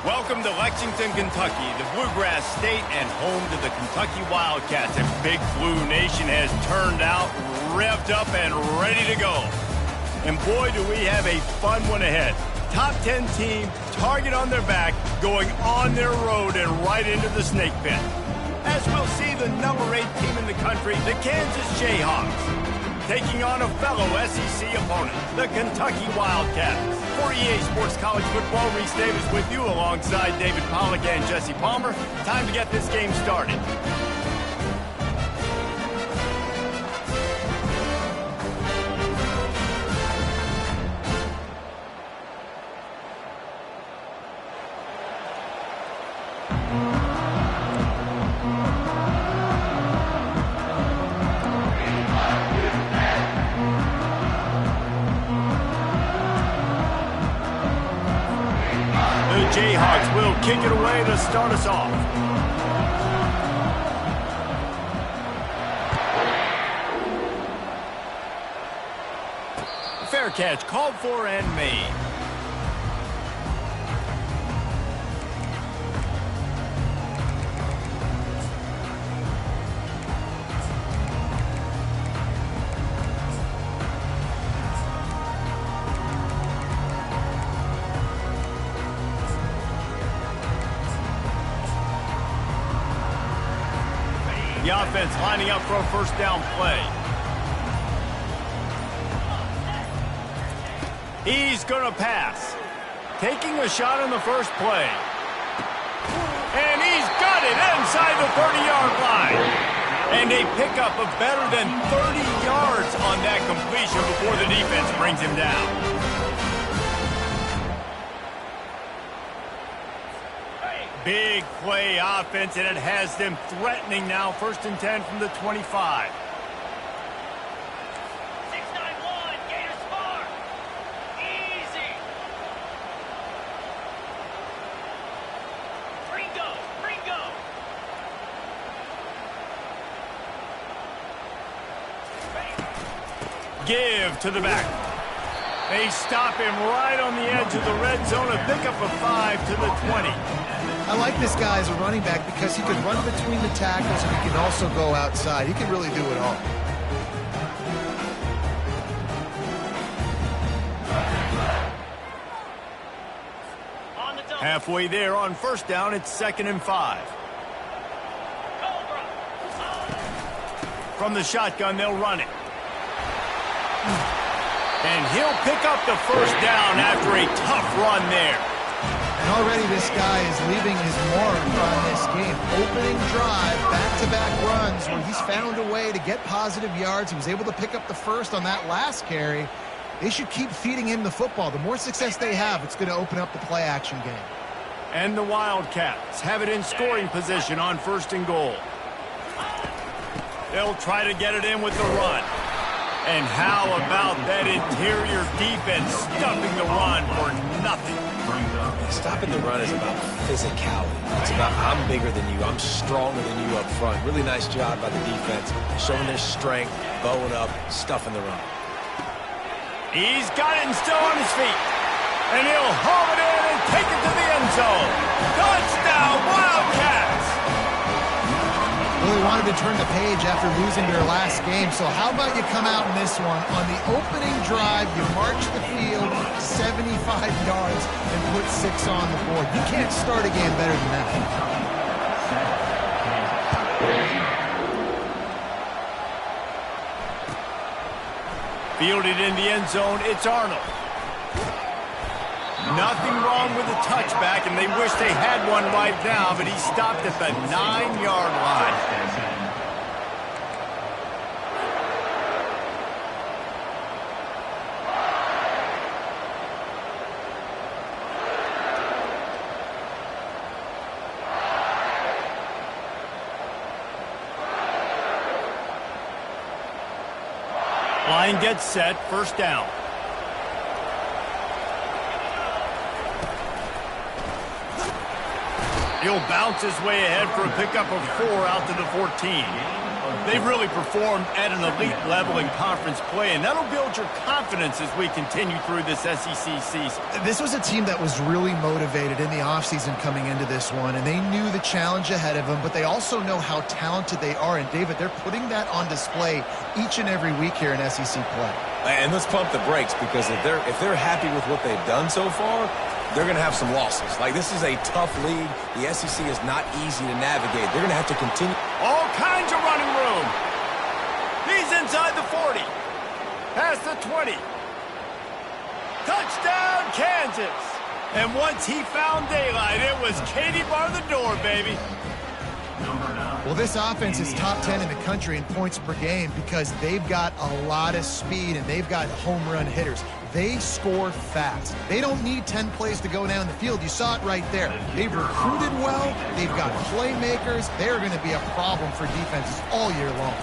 Welcome to Lexington, Kentucky, the Bluegrass State and home to the Kentucky Wildcats. And Big Blue Nation has turned out, revved up, and ready to go. And boy, do we have a fun one ahead. Top 10 team, target on their back, going on their road and right into the snake pit. As we'll see the number 8 team in the country, the Kansas Jayhawks, taking on a fellow SEC opponent, the Kentucky Wildcats. For EA Sports College Football, Reese Davis with you alongside David Pollack and Jesse Palmer. Time to get this game started. Jayhawks will kick it away to start us off. Fair catch called for and made. The offense lining up for a first down play. He's going to pass. Taking a shot on the first play. And he's got it inside the 30-yard line. And a pickup of better than 30 yards on that completion before the defense brings him down. Big play offense, and it has them threatening now. 1st and 10 from the 25. 6-9-1, Gators far. Easy. Ringo. Give to the back. They stop him right on the edge of the red zone. A pickup of 5 to the 20. I like this guy as a running back because he can run between the tackles and he can also go outside. He can really do it all. Halfway there on first down, it's 2nd and 5. From the shotgun, they'll run it. And he'll pick up the first down after a tough run there. And already this guy is leaving his mark on this game. Opening drive, back-to-back runs where he's found a way to get positive yards. He was able to pick up the first on that last carry. They should keep feeding him the football. The more success they have, it's going to open up the play-action game. And the Wildcats have it in scoring position on 1st and goal. They'll try to get it in with the run. And how about that interior defense stuffing the run for nothing? Stopping the run is about physicality. It's about I'm bigger than you, I'm stronger than you up front. Really nice job by the defense, showing their strength, bowing up, stuffing the run. He's got it and still on his feet. And he'll haul it in and take it to the end zone. Touchdown, Wildcats! Really wanted to turn the page after losing their last game, so how about you come out in this one? On the opening drive, you march the field 75 yards and put 6 on the board. You can't start a game better than that. Fielded in the end zone, it's Arnold. Nothing wrong with the touchback, and they wish they had one right now, but he stopped at the 9-yard line. Line gets set, 1st down. He'll bounce his way ahead for a pickup of 4 out to the 14. They've really performed at an elite level in conference play, and that'll build your confidence as we continue through this SEC season. This was a team that was really motivated in the offseason coming into this one, and they knew the challenge ahead of them, but they also know how talented they are. And, David, they're putting that on display each and every week here in SEC play. And let's pump the brakes, because if they're happy with what they've done so far, they're going to have some losses. Like, this is a tough league. The SEC is not easy to navigate. They're going to have to continue. All kinds of running room. He's inside the 40. Past the 20. Touchdown, Kansas. And once he found daylight, it was Katie bar the door, baby. Well, this offense is top 10 in the country in points per game because they've got a lot of speed and they've got home run hitters. They score fast. They don't need 10 plays to go down the field. You saw it right there. They've recruited well. They've got playmakers. They're going to be a problem for defenses all year long.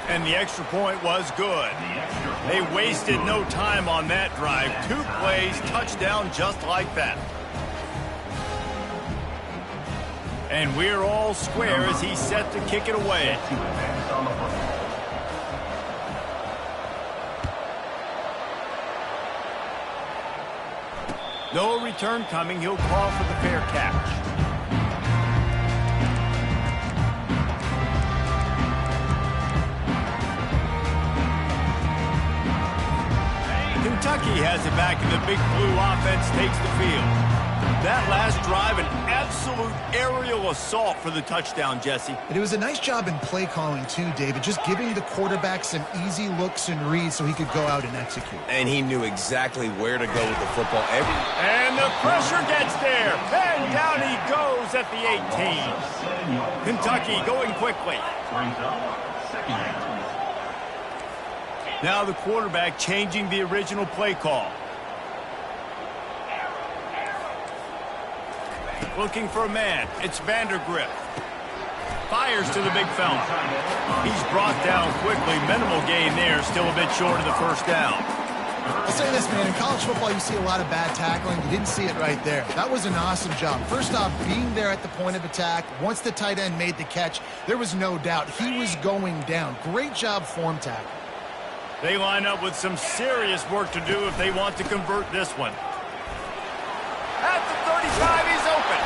And the extra point was good. They wasted no time on that drive. 2 plays, touchdown just like that. And we're all square as he's set to kick it away. No return coming. He'll call for the fair catch. Kentucky has it back, and the Big Blue offense takes the field. That last drive, an absolute aerial assault for the touchdown, Jesse. And it was a nice job in play calling, too, David, just giving the quarterback some easy looks and reads so he could go out and execute. And he knew exactly where to go with the football. And the pressure gets there. And down he goes at the 18. Kentucky going quickly. Now the quarterback changing the original play call. Looking for a man. It's Vandergrift. Fires to the big fella. He's brought down quickly. Minimal gain there. Still a bit short of the first down. I'll say this, man. In college football, you see a lot of bad tackling. You didn't see it right there. That was an awesome job. First off, being there at the point of attack. Once the tight end made the catch, there was no doubt he was going down. Great job form tackle. They line up with some serious work to do if they want to convert this one. At the 35, he's open.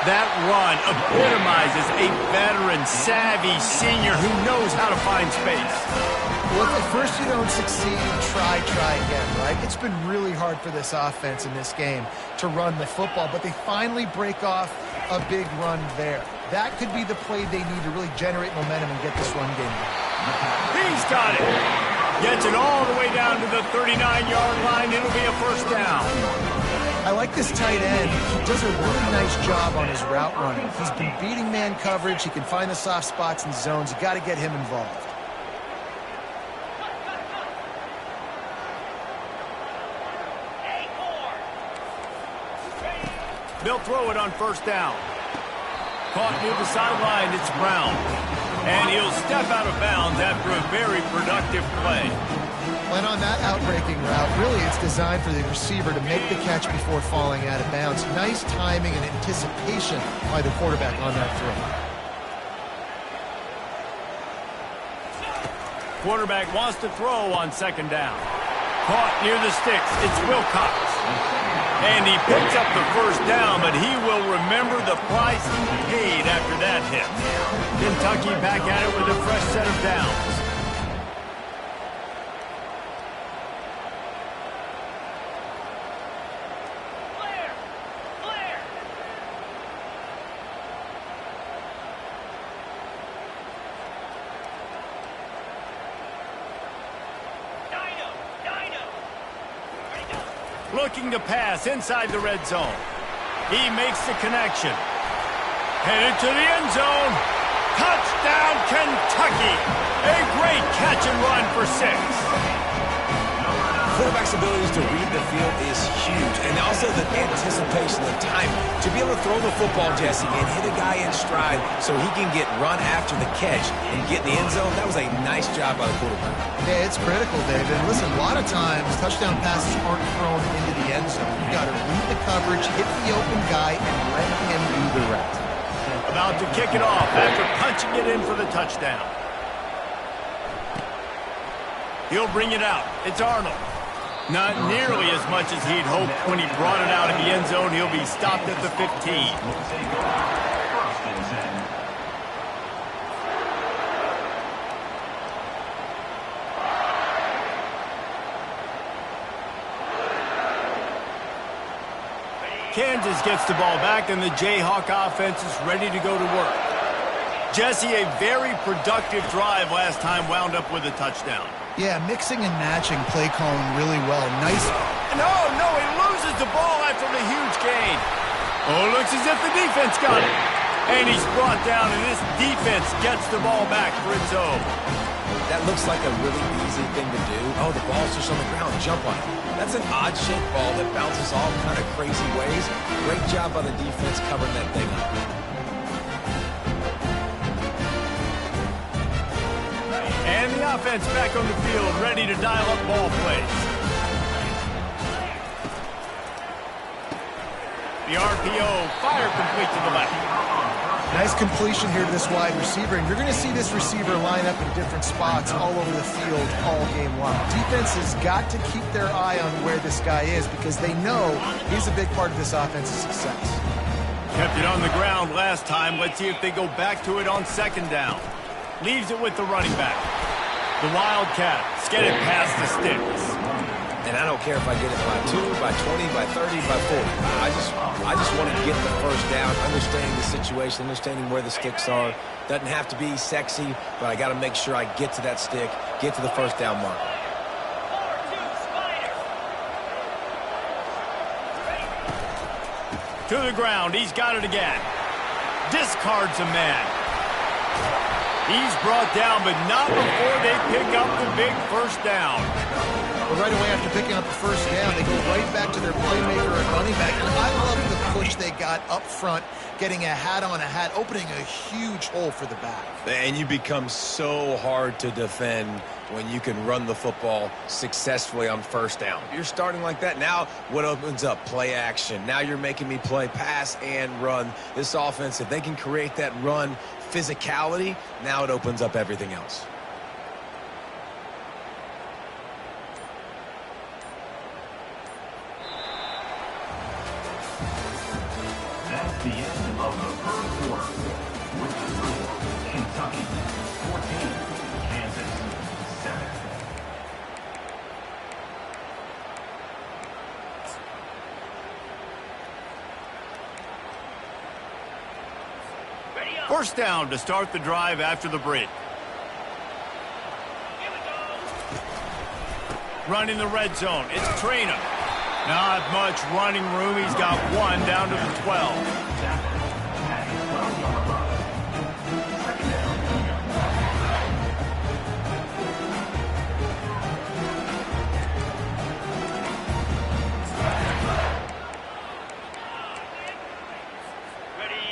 That run epitomizes a veteran, savvy senior who knows how to find space. Well, if at first you don't succeed, try again, right? It's been really hard for this offense in this game to run the football, but they finally break off a big run there. That could be the play they need to really generate momentum and get this run game going. He's got it. Gets it all the way down to the 39-yard line. It'll be a first down. I like this tight end. He does a really nice job on his route running. He's been beating man coverage. He can find the soft spots and zones. You got to get him involved. They'll throw it on first down. Caught near the sideline. It's Brown. And he'll step out of bounds after a very productive play. And on that outbreaking route, really it's designed for the receiver to make the catch before falling out of bounds. Nice timing and anticipation by the quarterback on that throw. Quarterback wants to throw on second down. Caught near the sticks. It's Wilcox. And he picks up the first down, but he will remember the price he paid after that hit. Kentucky back at it with a fresh set of downs. Looking to pass inside the red zone. He makes the connection. Headed to the end zone. Touchdown, Kentucky. A great catch and run for 6. Quarterback's abilities to read the field is huge, and also the anticipation, the timing. To be able to throw the football, Jesse, and hit a guy in stride so he can get run after the catch and get in the end zone, that was a nice job by the quarterback. Yeah, it's critical, David. Listen, a lot of times touchdown passes aren't thrown into the end zone. You got to read the coverage, hit the open guy, and let him do the rest. About to kick it off after punching it in for the touchdown. He'll bring it out. It's Arnold. Not nearly as much as he'd hoped when he brought it out of the end zone. He'll be stopped at the 15. Kansas gets the ball back, and the Jayhawk offense is ready to go to work. Jesse, a very productive drive last time wound up with a touchdown. Yeah, mixing and matching play calling really well. Nice. No, he loses the ball after the huge gain. Oh, looks as if the defense got it. And he's brought down, and this defense gets the ball back for its own. That looks like a really easy thing to do. Oh, the ball's just on the ground. Jump on it. That's an odd-shaped ball that bounces all kind of crazy ways. Great job by the defense covering that thing up. And the offense back on the field, ready to dial up ball plays. The RPO, fire complete to the left. Nice completion here to this wide receiver, and you're going to see this receiver line up in different spots all over the field all game long. Defense has got to keep their eye on where this guy is because they know he's a big part of this offense's success. Kept it on the ground last time. Let's see if they go back to it on second down. Leaves it with the running back. The Wildcats get it past the sticks. And I don't care if I get it by 2, by 20, by 30, by 40. I just want to get the first down, understanding the situation, understanding where the sticks are. Doesn't have to be sexy, but I got to make sure I get to that stick, get to the first down marker. To the ground. He's got it again. Discards a man. He's brought down, but not before they pick up the big first down. But right away after picking up the first down, they go right back to their playmaker at running back. And I love the push they got up front, getting a hat on a hat, opening a huge hole for the back. And you become so hard to defend when you can run the football successfully on first down. You're starting like that. Now what opens up? Play action. Now you're making me play pass and run. This offense, if they can create that run physicality, now it opens up everything else. That's the end of the first quarter. With the score, Kentucky 14, Kansas 7. First down to start the drive after the break. Running the red zone. It's Trainer. Not much running room. He's got one down to the 12.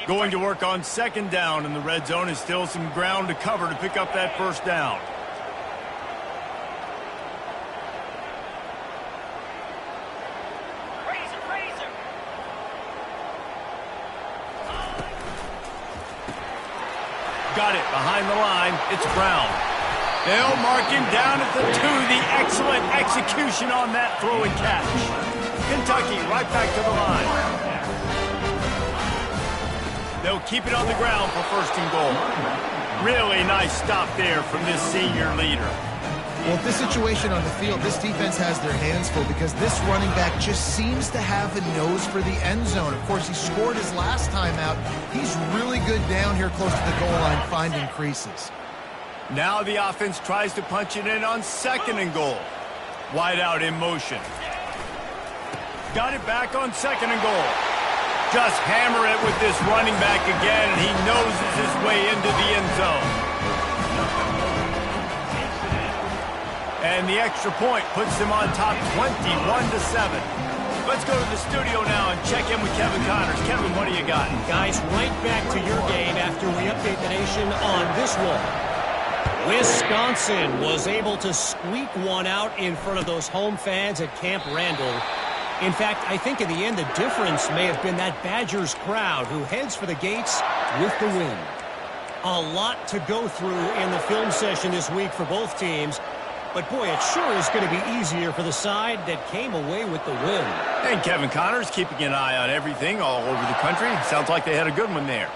Going to work on second down, and the red zone is still some ground to cover to pick up that first down. Got it behind the line. It's Brown. They'll mark him down at the 2. The excellent execution on that throw and catch. Kentucky right back to the line. They'll keep it on the ground for first and goal. Really nice stop there from this senior leader. Well, this situation on the field, this defense has their hands full because this running back just seems to have a nose for the end zone. Of course, he scored his last time out. He's really good down here close to the goal line, finding creases. Now the offense tries to punch it in on second and goal. Wide out in motion. Got it back on second and goal. Just hammer it with this running back again, and he noses his way into the end zone. And the extra point puts them on top 21-7. Let's go to the studio now and check in with Kevin Connors. Kevin, what do you got? Guys, right back to your game after we update the nation on this one. Wisconsin was able to squeak one out in front of those home fans at Camp Randall. In fact, I think in the end the difference may have been that Badgers crowd who heads for the gates with the win. A lot to go through in the film session this week for both teams. But, boy, it sure is going to be easier for the side that came away with the win. And Kevin Connors keeping an eye on everything all over the country. Sounds like they had a good one there.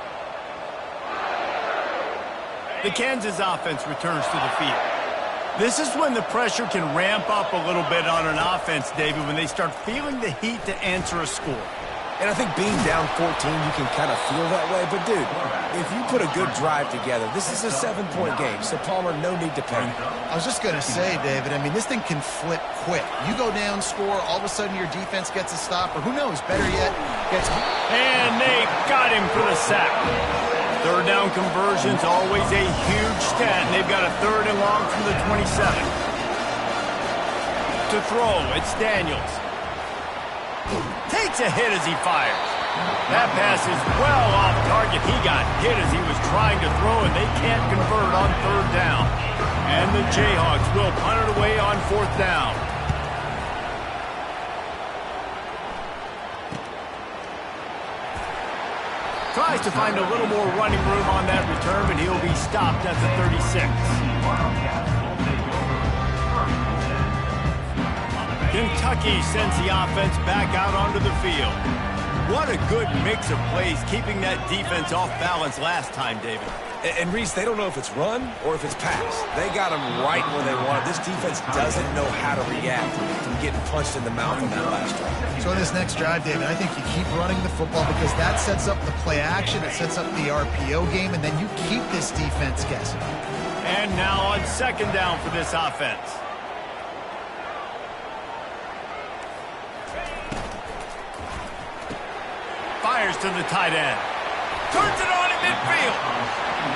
The Kansas offense returns to the field. This is when the pressure can ramp up a little bit on an offense, David, when they start feeling the heat to answer a score. And I think being down 14, you can kind of feel that way. But, dude, if you put a good drive together, this is a 7-point game. So, Palmer, no need to panic. I was just going to say, David, I mean, this thing can flip quick. You go down, score, all of a sudden your defense gets a stop, or who knows, better yet, gets... And they got him for the sack. Third down conversion's always a huge stat, and they've got a 3rd and long from the 27. To throw, it's Daniels. Takes a hit as he fires. That pass is well off target. He got hit as he was trying to throw, and they can't convert on 3rd down. And the Jayhawks will punt it away on 4th down. Tries to find a little more running room on that return, but he'll be stopped at the 36. Kentucky sends the offense back out onto the field. What a good mix of plays, keeping that defense off balance last time, David. And Reese, they don't know if it's run or if it's pass. They got them right where they want it. This defense doesn't know how to react from getting punched in the mouth on that last drive. So in this next drive, David, I think you keep running the football because that sets up the play action, it sets up the RPO game, and then you keep this defense guessing. And now on 2nd down for this offense. Fires to the tight end. Turns it on in midfield.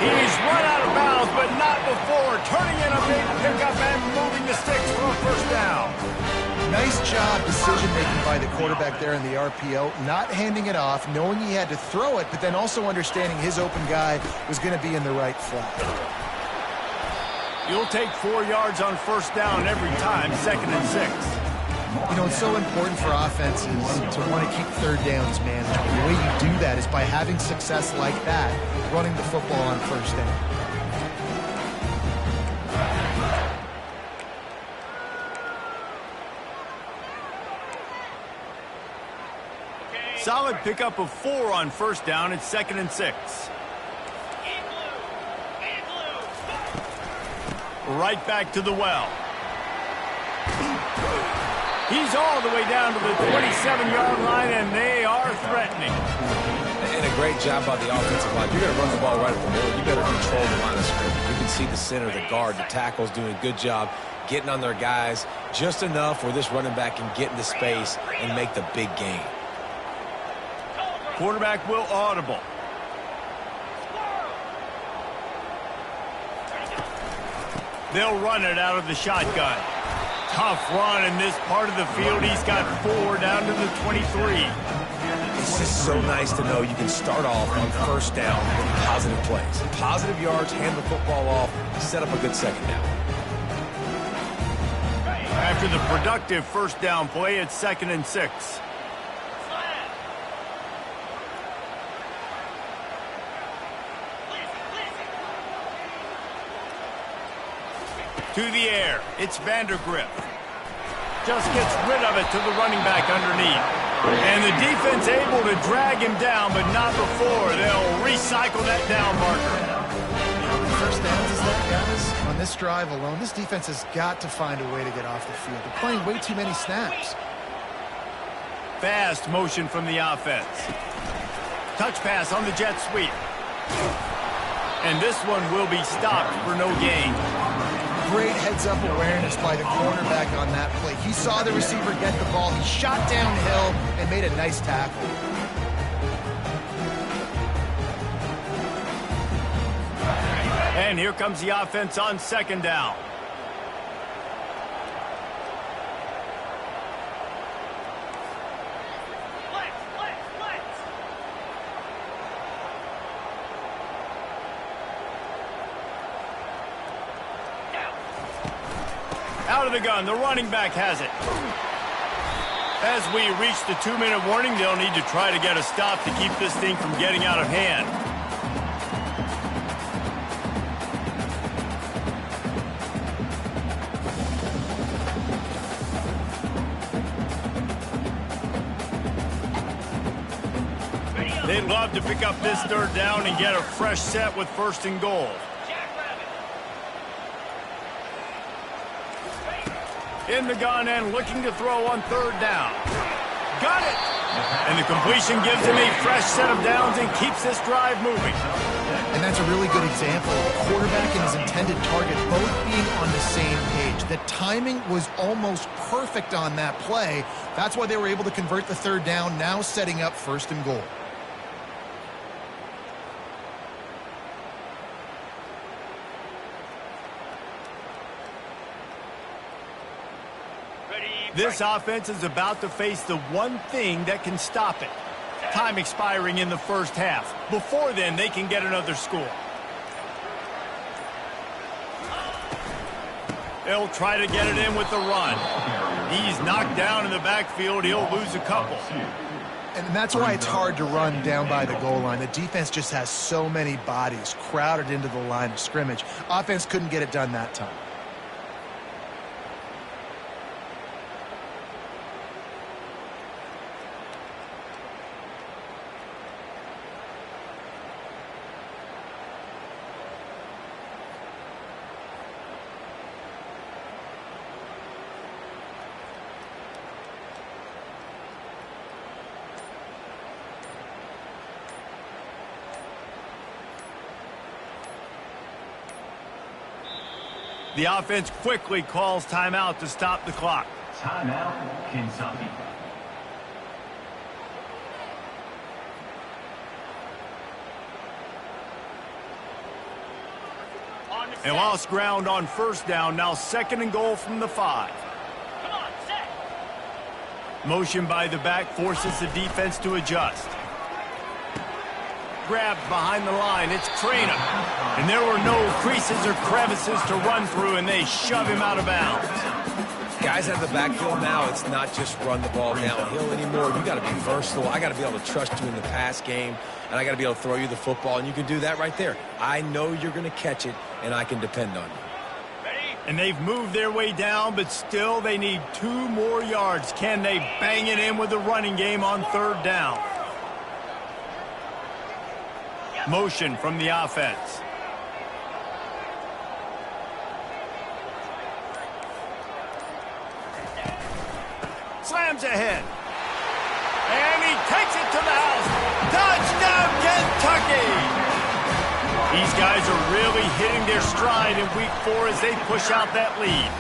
He's run out of bounds, but not before. Turning in a big pickup and moving the sticks for a 1st down. Nice job decision-making by the quarterback there in the RPO, not handing it off, knowing he had to throw it, but then also understanding his open guy was going to be in the right flat. You'll take 4 yards on 1st down every time, 2nd and 6. You know, it's so important for offenses to want to keep 3rd downs managed. The way you do that is by having success like that, running the football on 1st down. Solid pickup of 4 on 1st down. It's 2nd and 6. Right back to the well. He's all the way down to the 27-yard line, and they are threatening. And a great job by the offensive line. You're going to run the ball right up the middle. You better control the line of scrimmage. You can see the center, the guard, the tackles doing a good job getting on their guys just enough where this running back can get into space and make the big gain. Quarterback will audible. They'll run it out of the shotgun. Tough run in this part of the field. He's got 4 down to the 23. It's just so nice to know you can start off on 1st down with positive plays. Positive yards, hand the football off, set up a good 2nd down. After the productive 1st down play, it's 2nd and 6. To the air, it's Vandergriff. Just gets rid of it to the running back underneath. And the defense able to drag him down, but not before. They'll recycle that down marker. 1st downs is that, guys? On this drive alone, this defense has got to find a way to get off the field. They're playing way too many snaps. Fast motion from the offense. Touch pass on the jet sweep. And this one will be stopped for no gain. Great heads-up awareness by the cornerback on that play. He saw the receiver get the ball. He shot downhill and made a nice tackle. And here comes the offense on 2nd down. Out of the gun, the running back has it. As we reach the 2-minute warning, they'll need to try to get a stop to keep this thing from getting out of hand. They'd love to pick up this third down and get a fresh set with 1st and goal. In the gun and looking to throw on 3rd down. Got it! And the completion gives him a fresh set of downs and keeps this drive moving. And that's a really good example of the quarterback and his intended target both being on the same page. The timing was almost perfect on that play. That's why they were able to convert the 3rd down, now setting up 1st and goal. This offense is about to face the one thing that can stop it. Time expiring in the 1st half. Before then, they can get another score. They'll try to get it in with the run. He's knocked down in the backfield. He'll lose a couple. And that's why it's hard to run down by the goal line. The defense just has so many bodies crowded into the line of scrimmage. Offense couldn't get it done that time. The offense quickly calls timeout to stop the clock. Timeout, Kentucky. And lost ground on 1st down. Now 2nd and goal from the 5. Come on, set. Motion by the back forces the defense to adjust. Grabbed behind the line. It's Trainer. And there were no creases or crevices to run through, and they shove him out of bounds. Guys out of the backfield now, it's not just run the ball downhill anymore. You got to be versatile. I got to be able to trust you in the pass game, and I got to be able to throw you the football, and you can do that right there. I know you're going to catch it, and I can depend on you. And they've moved their way down, but still they need 2 more yards. Can they bang it in with the running game on 3rd down? Motion from the offense. Slams ahead. And he takes it to the house. Touchdown, Kentucky! These guys are really hitting their stride in week 4 as they push out that lead.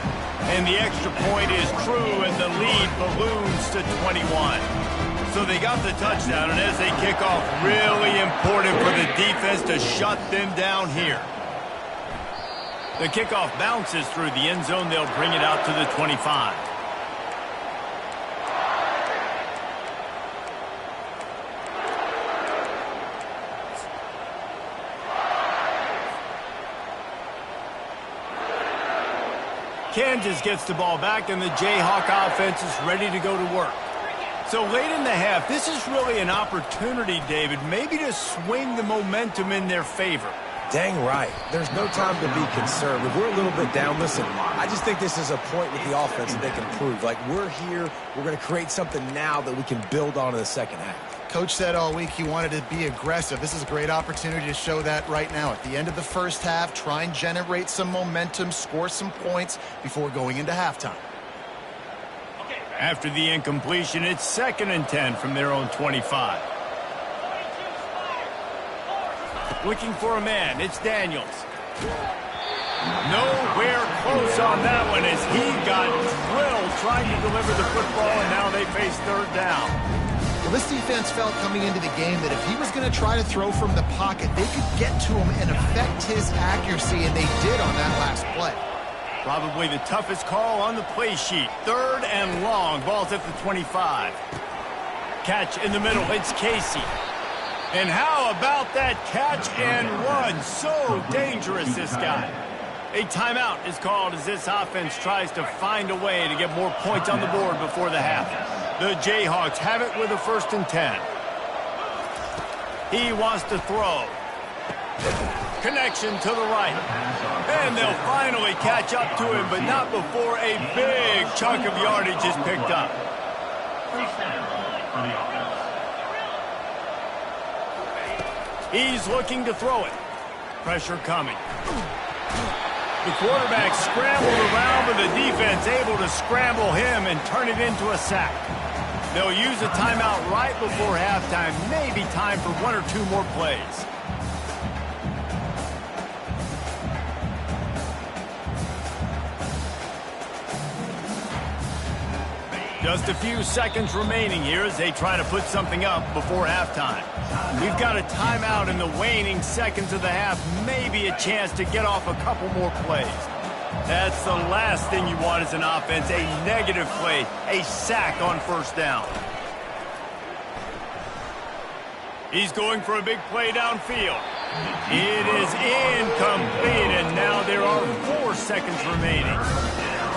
And the extra point is true, and the lead balloons to 21. So they got the touchdown, and as they kick off, really important for the defense to shut them down here. The kickoff bounces through the end zone. They'll bring it out to the 25. Kansas gets the ball back, and the Jayhawk offense is ready to go to work. So late in the half, this is really an opportunity, David, maybe to swing the momentum in their favor. Dang right. There's no time to be concerned. If we're a little bit down, listen, I just think this is a point with the offense that they can prove. Like, we're here, we're going to create something now that we can build on in the 2nd half. Coach said all week he wanted to be aggressive. This is a great opportunity to show that right now. At the end of the 1st half, try and generate some momentum, score some points before going into halftime. After the incompletion, it's 2nd and 10 from their own 25. Looking for a man, it's Daniels. Nowhere close on that one as he got drilled trying to deliver the football, and now they face 3rd down. Well, this defense felt coming into the game that if he was going to try to throw from the pocket, they could get to him and affect his accuracy, and they did on that last play. Probably the toughest call on the play sheet. 3rd and long. Ball's at the 25. Catch in the middle. It's Casey. And how about that catch and run? So dangerous, this guy. A timeout is called as this offense tries to find a way to get more points on the board before the half. The Jayhawks have it with a 1st and 10. He wants to throw. Connection to the right. And they'll finally catch up to him, but not before a big chunk of yardage is picked up. First down for the offense. He's looking to throw it. Pressure coming. The quarterback scrambled around, but the defense able to scramble him and turn it into a sack. They'll use a timeout right before halftime. Maybe time for one or two more plays. Just a few seconds remaining here as they try to put something up before halftime. We've got a timeout in the waning seconds of the half. Maybe a chance to get off a couple more plays. That's the last thing you want as an offense, a negative play, a sack on first down. He's going for a big play downfield. It is incomplete, and now there are 4 seconds remaining.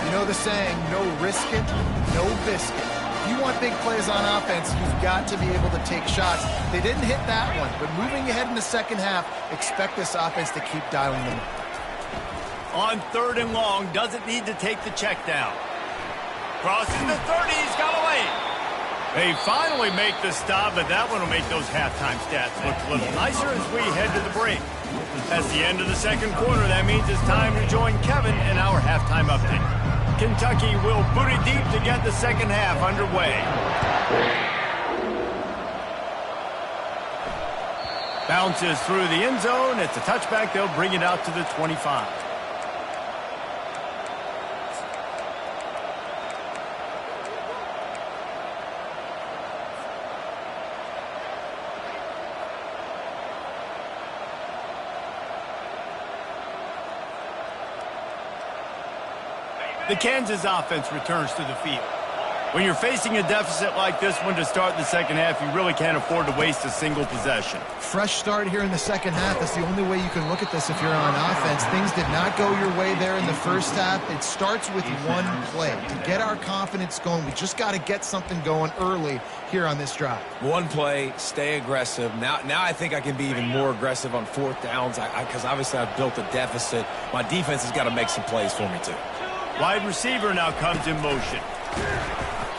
You know the saying, no risk it, no biscuit. If you want big plays on offense, you've got to be able to take shots. They didn't hit that one, but moving ahead in the second half, expect this offense to keep dialing them up. On 3rd and long, doesn't need to take the check down. Crosses the 30, he's got away. They finally make the stop, but that one will make those halftime stats look a little nicer as we head to the break. That's the end of the second quarter. That means it's time to join Kevin in our halftime update. Kentucky will boot it deep to get the second half underway. Bounces through the end zone. It's a touchback. They'll bring it out to the 25. The Kansas offense returns to the field. When you're facing a deficit like this one to start the second half, you really can't afford to waste a single possession. Fresh start here in the second half. That's the only way you can look at this if you're on offense. Things did not go your way there in the first half. It starts with one play. To get our confidence going, we just got to get something going early here on this drive. One play, stay aggressive. Now I think I can be even more aggressive on 4th downs because obviously I've built a deficit. My defense has got to make some plays for me too. Wide receiver now comes in motion.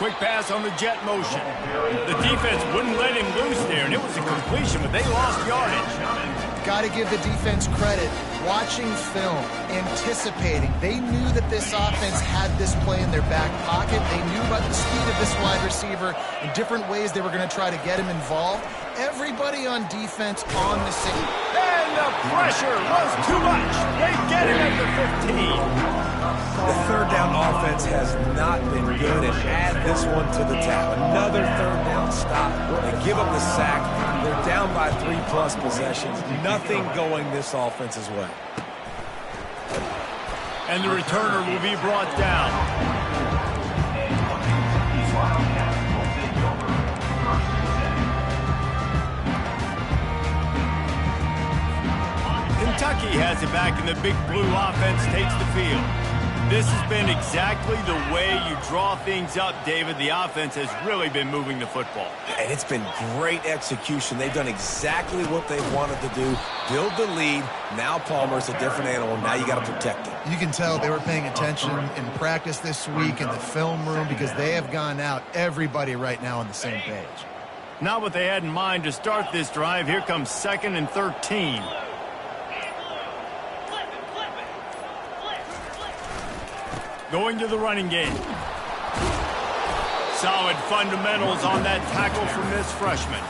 Quick pass on the jet motion. The defense wouldn't let him loose there, and it was a completion, but they lost yardage. Got to give the defense credit. Watching film, anticipating. They knew that this offense had this play in their back pocket. They knew about the speed of this wide receiver and different ways they were going to try to get him involved. Everybody on defense on the same. And the pressure was too much. They get him at the 15. The 3rd down offense has not been good, and add this one to the tab. Another 3rd down stop. They give up the sack. They're down by 3+ possessions. Nothing going this offense's way. And the returner will be brought down. Kentucky has it back, and the big blue offense takes the field. This has been exactly the way you draw things up, David. The offense has really been moving the football. And it's been great execution. They've done exactly what they wanted to do. Build the lead. Now Palmer's a different animal. Now you got to protect him. You can tell they were paying attention in practice this week in the film room because they have gone out, everybody right now on the same page. Not what they had in mind to start this drive. Here comes 2nd and 13. Going to the running game. Solid fundamentals on that tackle from this freshman.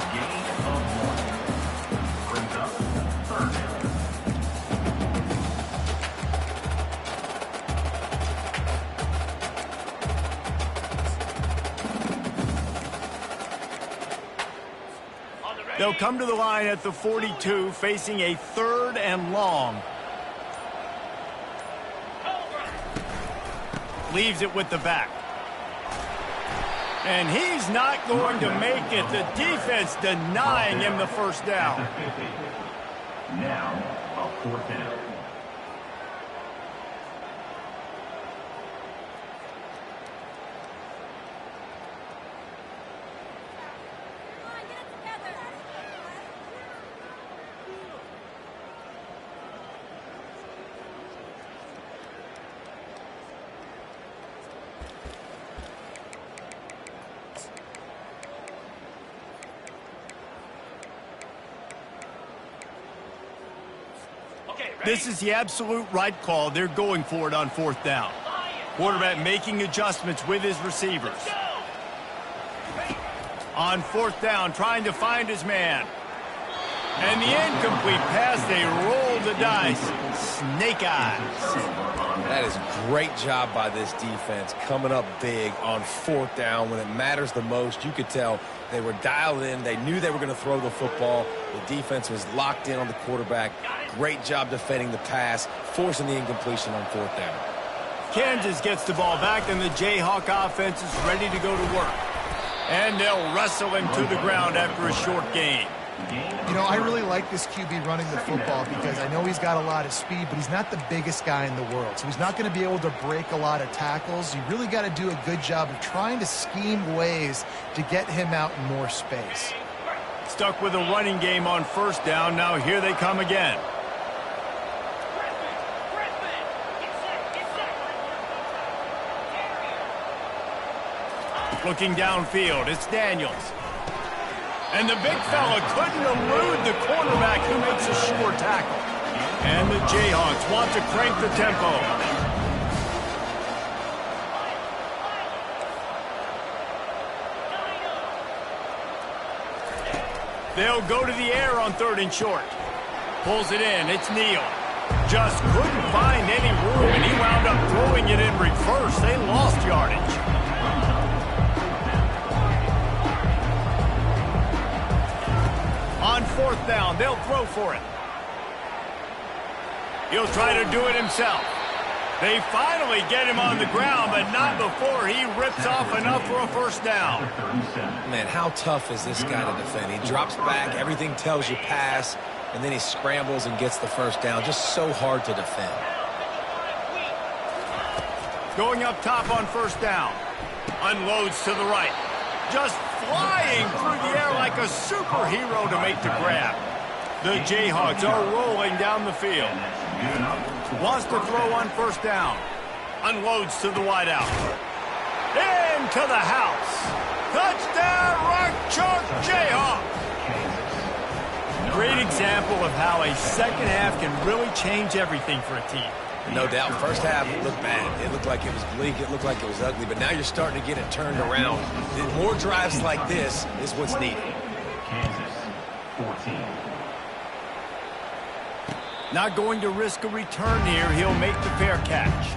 They'll come to the line at the 42, facing a 3rd and long. Leaves it with the back. And he's not going to make it. The defense denying him the first down. Now, a 4th down. This is the absolute right call. They're going for it on 4th down. Quarterback making adjustments with his receivers. On 4th down, trying to find his man. And the incomplete pass, they roll the dice. Snake eyes. That is a great job by this defense, coming up big on 4th down when it matters the most. You could tell they were dialed in. They knew they were going to throw the football. The defense was locked in on the quarterback. Great job defending the pass, forcing the incompletion on 4th down. Kansas gets the ball back, and the Jayhawk offense is ready to go to work. And they'll wrestle him to the ground after a short gain. You know, I really like this QB running the football because I know he's got a lot of speed, but he's not the biggest guy in the world. So he's not going to be able to break a lot of tackles. You really got to do a good job of trying to scheme ways to get him out in more space. Stuck with a running game on 1st down. Now here they come again. Looking downfield, it's Daniels. And the big fella couldn't elude the cornerback who makes a sure tackle. And the Jayhawks want to crank the tempo. They'll go to the air on 3rd and short. Pulls it in, it's Neal. Just couldn't find any room, and he wound up throwing it in reverse. They lost yardage. On 4th down, they'll throw for it. He'll try to do it himself. They finally get him on the ground, but not before he rips off enough for a 1st down. Man, how tough is this guy to defend? He drops back, everything tells you pass, and then he scrambles and gets the 1st down. Just so hard to defend. Going up top on 1st down. Unloads to the right. Just flying through the air like a superhero to make the grab. The Jayhawks are rolling down the field. Wants to throw on 1st down. Unloads to the wideout. Into the house. Touchdown, Rock Chalk Jayhawks. Great example of how a second half can really change everything for a team. No doubt. 1st half, it looked bad. It looked like it was bleak. It looked like it was ugly. But now you're starting to get it turned around. More drives like this is what's needed. Kansas 14. Not going to risk a return here. He'll make the fair catch.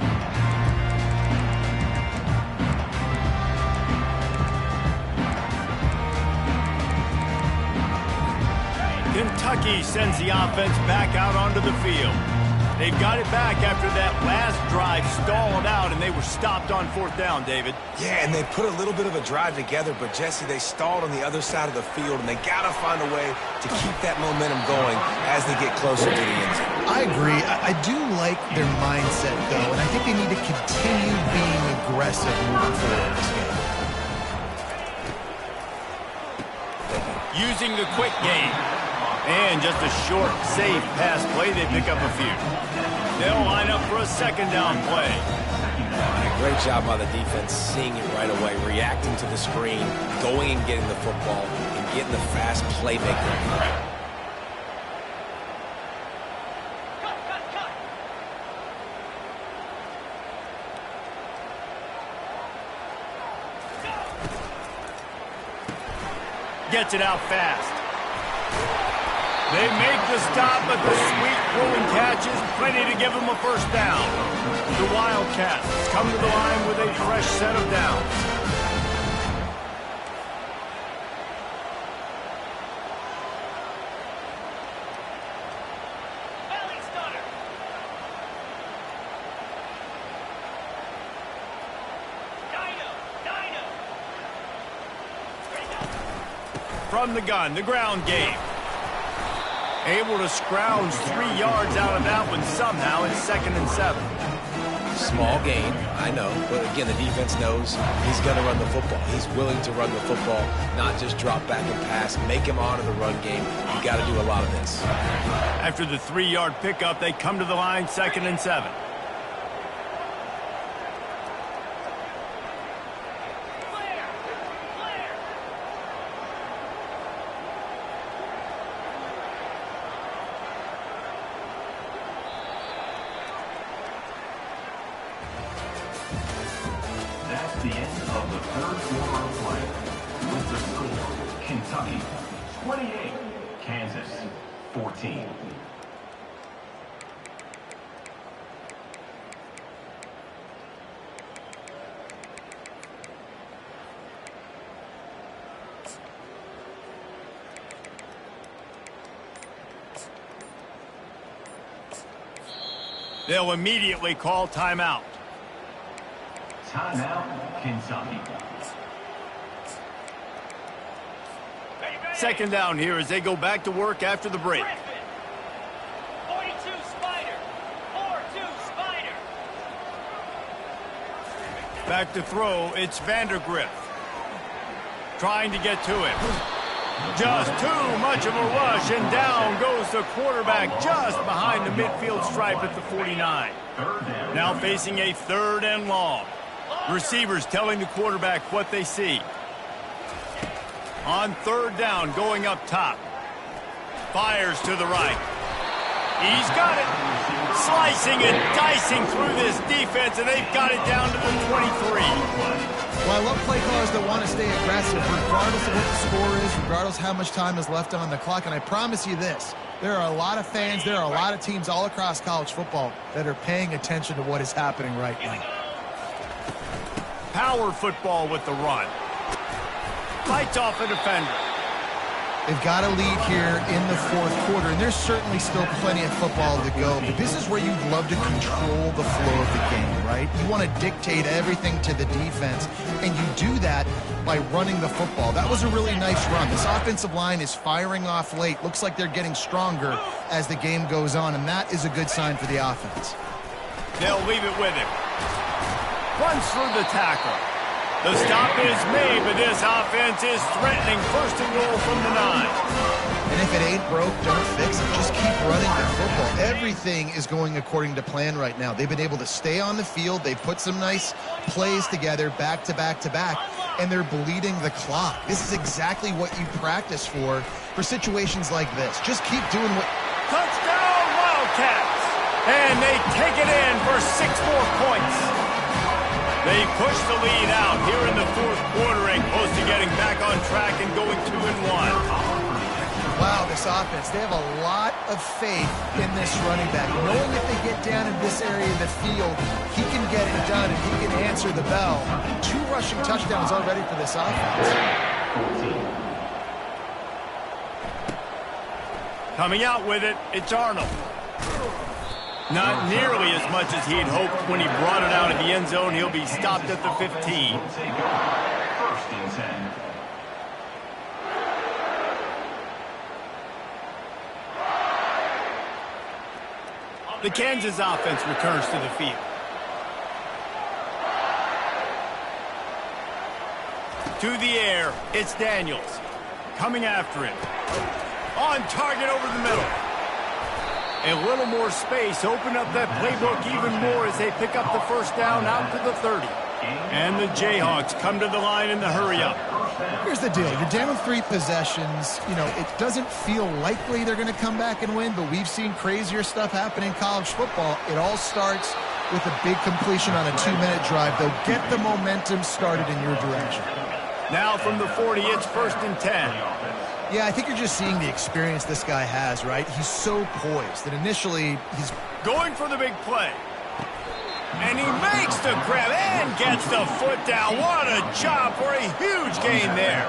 Kentucky sends the offense back out onto the field. They've got it back after that last drive stalled out, and they were stopped on 4th down, David. Yeah, and they put a little bit of a drive together, but, Jesse, they stalled on the other side of the field, and they got to find a way to keep that momentum going as they get closer to the end zone. I agree. I do like their mindset, though, and I think they need to continue being aggressive moving forward in this game. Using the quick game. And just a short, safe pass play. They pick up a few. They'll line up for a 2nd down play. Great job by the defense, seeing it right away, reacting to the screen, going and getting the football, and getting the fast playmaker. Gets it out fast. They make the stop, but the sweet throwing catch is plenty to give them a 1st down. The Wildcats come to the line with a fresh set of downs. From the gun, the ground game. Able to scrounge 3 yards out of that one somehow. It's 2nd and 7. Small gain, I know. But again, the defense knows he's going to run the football. He's willing to run the football, not just drop back and pass. Make him honor the run game. You got to do a lot of this. After the 3-yard pickup, they come to the line 2nd and 7. third quarter of play. With the score, Kentucky 28, Kansas 14. They'll immediately call timeout. Timeout, Kentucky. Second down here as they go back to work after the break. 42 Spider. 4-2 Spider. Back to throw, it's Vandergrift. Trying to get to him. Just too much of a rush, and down goes the quarterback just behind the midfield stripe at the 49. Now facing a third and long. Receivers telling the quarterback what they see. On third down, going up top. Fires to the right. He's got it. Slicing and dicing through this defense, and they've got it down to the 23. Well, I love play callers that want to stay aggressive regardless of what the score is, regardless how much time is left on the clock. And I promise you this, there are a lot of fans, there are a lot of teams all across college football that are paying attention to what is happening right now. Power football with the run. Fights off a defender. They've got a lead here in the fourth quarter, and there's certainly still plenty of football to go, but this is where you'd love to control the flow of the game, right? You want to dictate everything to the defense, and you do that by running the football. That was a really nice run. This offensive line is firing off late. Looks like they're getting stronger as the game goes on, and that is a good sign for the offense. They'll leave it with him. Runs through the tackle. The stop is made, but this offense is threatening first and goal from the 9. And if it ain't broke, don't fix it. Just keep running the football. Everything is going according to plan right now. They've been able to stay on the field. They've put some nice plays together back to back to back, and they're bleeding the clock. This is exactly what you practice for situations like this. Just keep doing what... Touchdown, Wildcats! And they take it in for 6 more points. They push the lead out here in the fourth quarter and close to getting back on track and going 2-1. Wow, this offense, they have a lot of faith in this running back. Knowing if they get down in this area of the field, he can get it done and he can answer the bell. 2 rushing touchdowns already for this offense. Coming out with it, it's Arnold. Not nearly as much as he'd hoped when he brought it out of the end zone. He'll be stopped at the 15. First and 10. The Kansas offense returns to the field. To the air, it's Daniels. Coming after him. On target over the middle. A little more space, open up that playbook even more as they pick up the first down out to the 30. And the Jayhawks come to the line in the hurry-up. Here's the deal. You're down 3 possessions. You know, it doesn't feel likely they're going to come back and win, but we've seen crazier stuff happen in college football. It all starts with a big completion on a 2-minute drive. They'll get the momentum started in your direction. Now from the 40, it's first and 10. Yeah, I think you're just seeing the experience this guy has, right? He's so poised that initially he's going for the big play. And he makes the grab and gets the foot down. What a job for a huge gain there.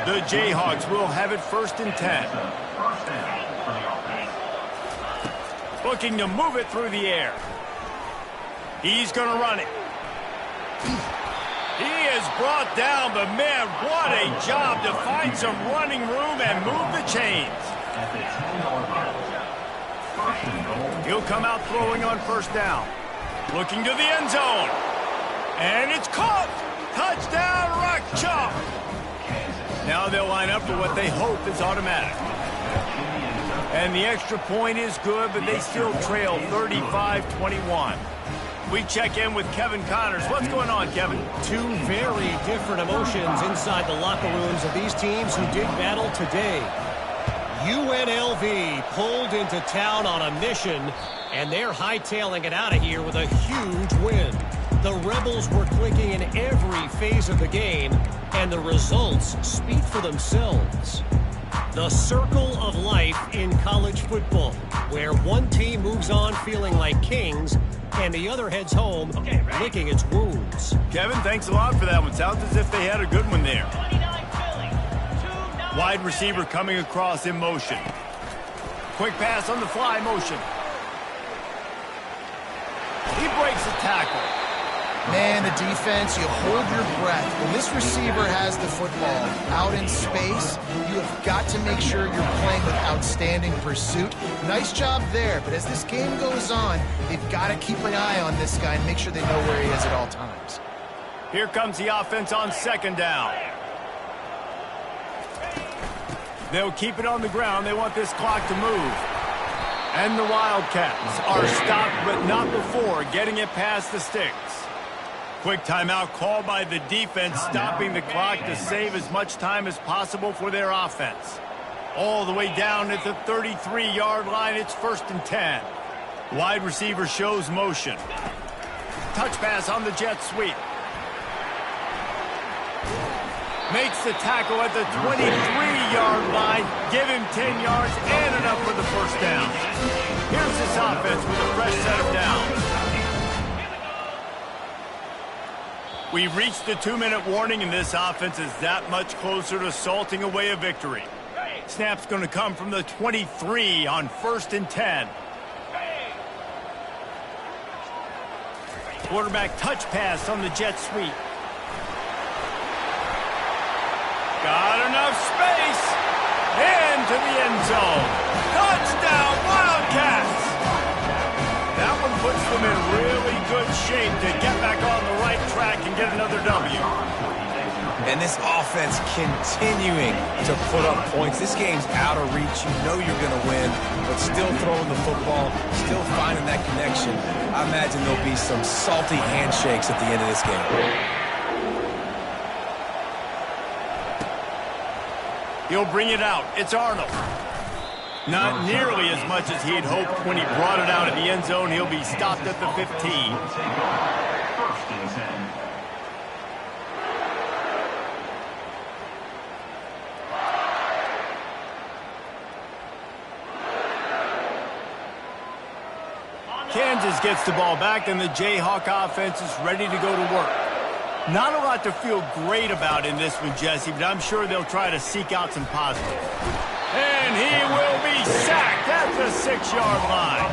The Jayhawks will have it first and 10. Looking to move it through the air. He's going to run it. He is brought down, but man, what a job to find some running room and move the chains. He'll come out throwing on first down. Looking to the end zone. And it's caught. Touchdown, Rock Chalk. Now they'll line up for what they hope is automatic. And the extra point is good, but they still trail 35-21. We check in with Kevin Connors. What's going on, Kevin? 2 very different emotions inside the locker rooms of these teams who did battle today. UNLV pulled into town on a mission, and they're hightailing it out of here with a huge win. The Rebels were clicking in every phase of the game, and the results speak for themselves. The circle of life in college football, where one team moves on feeling like kings, and the other heads home licking its wounds. Kevin, thanks a lot for that one. Sounds as if they had a good one there. Wide receiver coming across in motion. Quick pass on the fly motion. He breaks the tackle. Man, the defense, you hold your breath. When this receiver has the football out in space, you have got to make sure you're playing with outstanding pursuit. Nice job there, but as this game goes on, they've got to keep an eye on this guy and make sure they know where he is at all times. Here comes the offense on second down. They'll keep it on the ground. They want this clock to move. And the Wildcats are stopped, but not before getting it past the sticks. Quick timeout called by the defense, stopping the clock to save as much time as possible for their offense. All the way down at the 33-yard line, it's 1st and 10. Wide receiver shows motion. Touch pass on the jet sweep. Makes the tackle at the 23-yard line. Give him 10 yards and enough for the first down. Here's this offense with a fresh set of downs. We reached the 2-minute warning, and this offense is that much closer to salting away a victory. Snap's going to come from the 23 on 1st and 10. Quarterback touch pass on the jet sweep. Got enough space. Into the end zone. Touchdown, Wildcats! That one puts them in really good shape to get back on the right track and get another W. And this offense continuing to put up points. This game's out of reach. You know you're going to win, but still throwing the football, still finding that connection. I imagine there'll be some salty handshakes at the end of this game. He'll bring it out. It's Arnold. Not nearly as much as he'd hoped when he brought it out of the end zone. He'll be stopped at the 15. 1st and 10. Kansas gets the ball back, and the Jayhawk offense is ready to go to work. Not a lot to feel great about in this one, Jesse, but I'm sure they'll try to seek out some positives. And he will be sacked at the 6-yard line.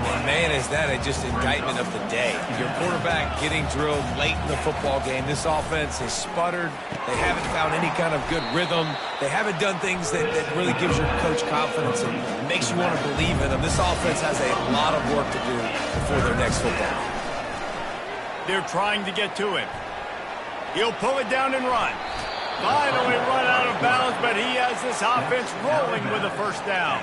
And man, is that just indictment of the day. Your quarterback getting drilled late in the football game. This offense has sputtered. They haven't found any kind of good rhythm. They haven't done things that really gives your coach confidence and makes you want to believe in them. This offense has a lot of work to do before their next football. They're trying to get to him. He'll pull it down and run. Finally run out of bounds, but he has this offense rolling with a first down.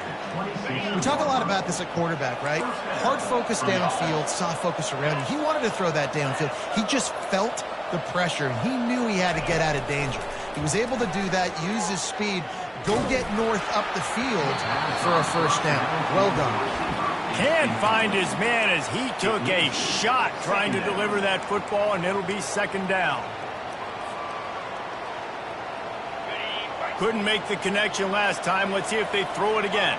We talk a lot about this at quarterback, right? Hard focus downfield, soft focus around you. He wanted to throw that downfield. He just felt the pressure. He knew he had to get out of danger. He was able to do that, use his speed, go get north up the field for a first down. Well done. Can't find his man as he took a shot trying to deliver that football, and it'll be 2nd down. Couldn't make the connection last time. Let's see if they throw it again.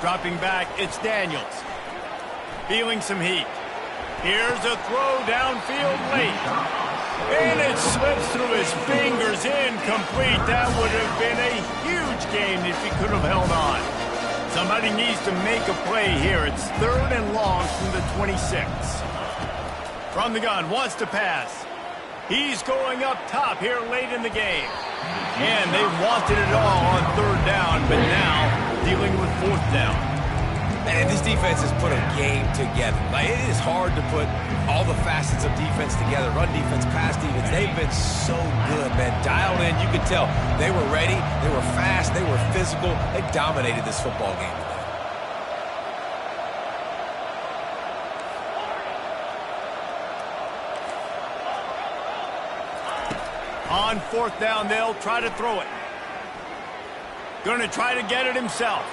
Dropping back, it's Daniels. Feeling some heat. Here's a throw downfield late. And it slips through his fingers, incomplete. That would have been a huge game if he could have held on. Somebody needs to make a play here. It's 3rd and long from the 26. From the gun, wants to pass. He's going up top here late in the game. And they wanted it all on 3rd down, but now dealing with 4th down. Man, this defense has put a game together. Like, it is hard to put all the facets of defense together. Run defense, pass defense. They've been so good, man. Dialed in, you could tell. They were ready. They were fast. They were physical. They dominated this football game today. On 4th down, they'll try to throw it. Going to try to get it himself.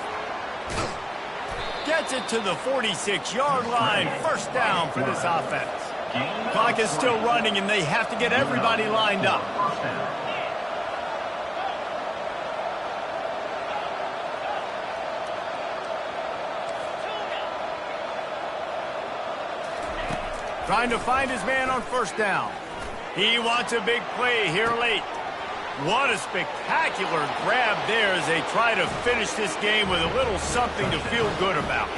Gets it to the 46-yard line. First down for this offense. Clock is still running, and they have to get everybody lined up. Trying to find his man on first down. He wants a big play here late. What a spectacular grab there as they try to finish this game with a little something to feel good about.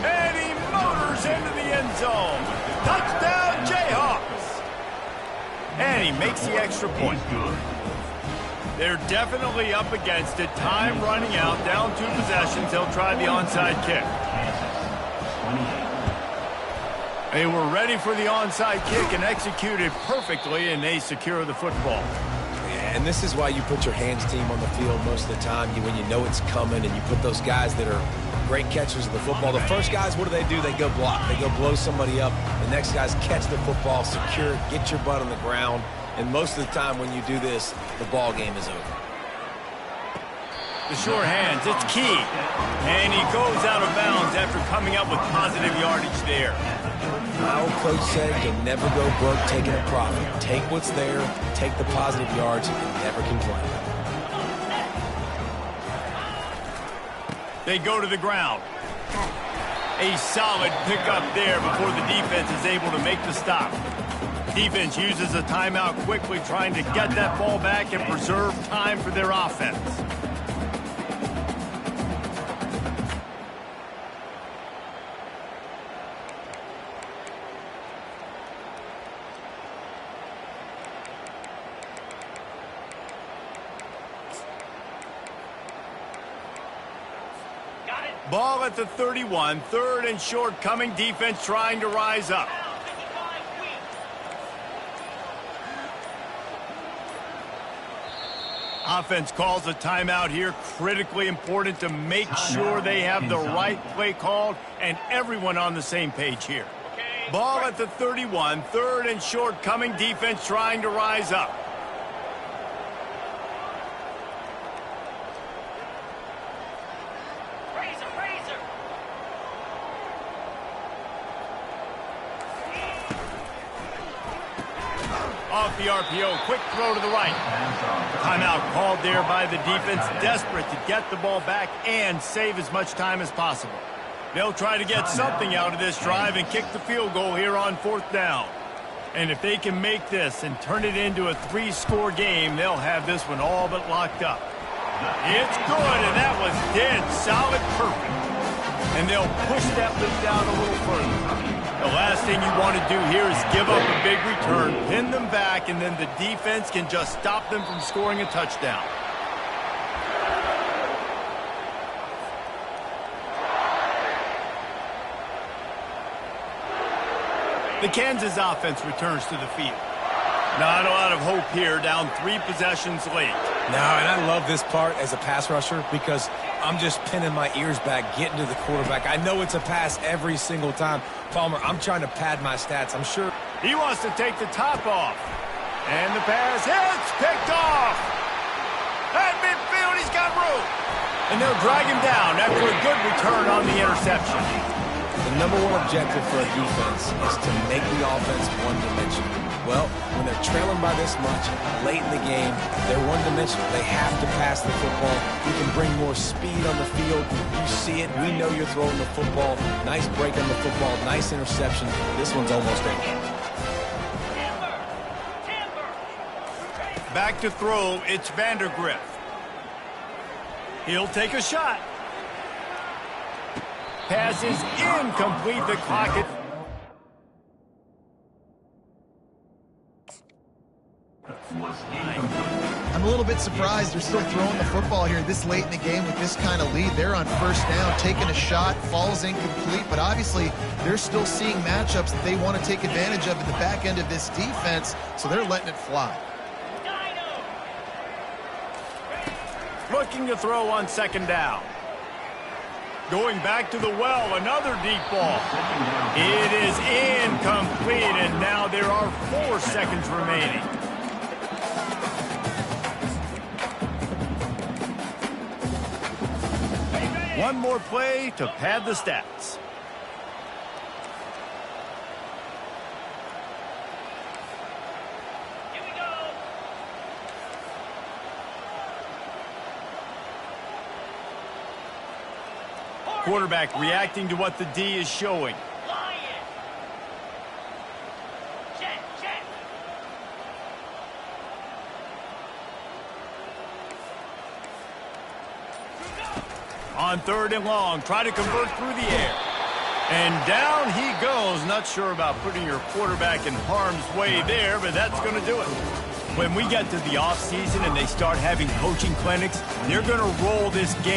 And he motors into the end zone. Touchdown, Jayhawks. And he makes the extra point. They're definitely up against it. Time running out, down 2 possessions. They'll try the onside kick. They were ready for the onside kick and executed perfectly, and they secure the football. And this is why you put your hands team on the field most of the time, when you know it's coming, and you put those guys that are great catchers of the football. The first guys, what do? They go block. They go blow somebody up. The next guys catch the football, secure it, get your butt on the ground. And most of the time when you do this, the ball game is over. The sure hands, it's key. And he goes out of bounds after coming up with positive yardage there. My old coach said you never go broke taking a profit. Take what's there, take the positive yards, and never complain. They go to the ground. A solid pickup there before the defense is able to make the stop. Defense uses a timeout quickly, trying to get that ball back and preserve time for their offense. Ball at the 31, 3rd and short coming. Defense trying to rise up. Offense calls a timeout here. Critically important to make sure they have the right play called and everyone on the same page here. Ball at the 31, 3rd and short coming. Defense trying to rise up. Off the RPO, quick throw to the right. Timeout called there by the defense, desperate to get the ball back and save as much time as possible. They'll try to get something out of this drive and kick the field goal here on 4th down. And if they can make this and turn it into a 3-score game, they'll have this one all but locked up. It's good, and that was dead solid, perfect. And they'll push that lead down a little further. The last thing you want to do here is give up a big return, pin them back, and then the defense can just stop them from scoring a touchdown. The Kansas offense returns to the field. Not a lot of hope here, down 3 possessions late. No, and I love this part as a pass rusher because I'm just pinning my ears back, getting to the quarterback. I know it's a pass every single time. Palmer, I'm trying to pad my stats. I'm sure. He wants to take the top off. And the pass hits, picked off. At midfield, he's got room. And they'll drag him down after a good return on the interception. The number 1 objective for a defense is to make the offense one-dimensional. Well, when they're trailing by this much, late in the game, they're one-dimensional. They have to pass the football. You can bring more speed on the field. You see it. We know you're throwing the football. Nice break on the football. Nice interception. This one's almost over. Back to throw, it's Vandergriff. He'll take a shot. Pass is incomplete. The clock is... I'm a little bit surprised they're still throwing the football here this late in the game with this kind of lead. They're on first down, taking a shot, falls incomplete, but obviously they're still seeing matchups that they want to take advantage of at the back end of this defense, so they're letting it fly. Looking to throw on 2nd down. Going back to the well, another deep ball. It is incomplete, and now there are 4 seconds remaining. One more play to pad the stats. Here we go. Quarterback reacting to what the D is showing. Lion. Check, check. On 3rd and long, try to convert through the air. And down he goes. Not sure about putting your quarterback in harm's way there, but that's going to do it. When we get to the offseason and they start having coaching clinics, they're going to roll this game